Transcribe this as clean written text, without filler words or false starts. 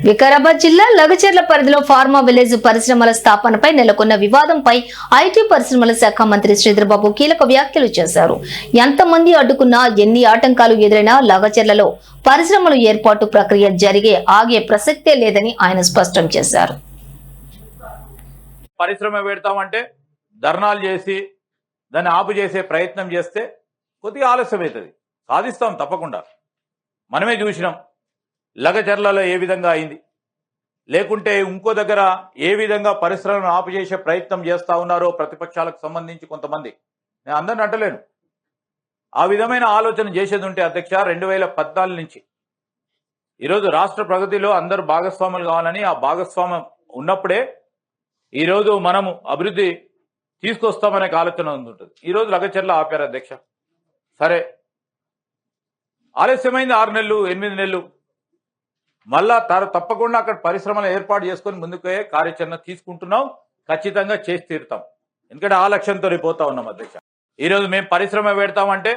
వికారాబాద్ జిల్లా లగచెర్ల పరిధిలో pharma village పరిశ్రమల స్థాపనపై నెలకొన్న వివాదంపై ఐటీ పరిశ్రమల శాఖ మంత్రి శ్రీధర్బాబు కీలక వ్యాఖ్యలు చేశారు. ఎంతమంది అడ్డుకున్నా, ఎన్ని ఆటంకాలు ఎదురైనా లగచెర్లలో పరిశ్రమల ఏర్పాటు ప్రక్రియ ఆగే ప్రసక్తే లేదని ఆయన స్పష్టం చేశారు. పరిశ్రమ పెడతామంటే ధర్నాలు చేసి దాన్ని ఆపు చేసే ప్రయత్నం చేస్తే కొద్దిగా ఆలస్యం అవుతుంది. సాధిస్తాం తప్పకుండా. మనమే చూసినాం లగచెర్లలో ఏ విధంగా అయింది, లేకుంటే ఇంకో దగ్గర ఏ విధంగా పరిశ్రమను ఆపు చేసే ప్రయత్నం చేస్తూ ఉన్నారో ప్రతిపక్షాలకు సంబంధించి కొంతమంది. నేను అందరిని అంటలేను, ఆ విధమైన ఆలోచన చేసేది ఉంటే అధ్యక్ష 2014 నుంచి ఈరోజు రాష్ట్ర ప్రగతిలో అందరూ భాగస్వాములు కావాలని, ఆ భాగస్వామ్యం ఉన్నప్పుడే ఈరోజు మనము అభివృద్ధి తీసుకొస్తామనే ఆలోచన ఉంటుంది. ఈరోజు లగచెర్ల ఆపారు అధ్యక్ష. సరే, ఆలస్యమైంది 6 నెలలు 8 నెలలు. మళ్ళా తప్పకుండా అక్కడ పరిశ్రమలు ఏర్పాటు చేసుకొని ముందుకే కార్యాచరణ తీసుకుంటున్నాం. ఖచ్చితంగా చేసి తీరుతాం. ఎందుకంటే ఆ లక్ష్యంతో పోతా ఉన్నాం అధ్యక్ష. ఈరోజు మేము పరిశ్రమ పెడతామంటే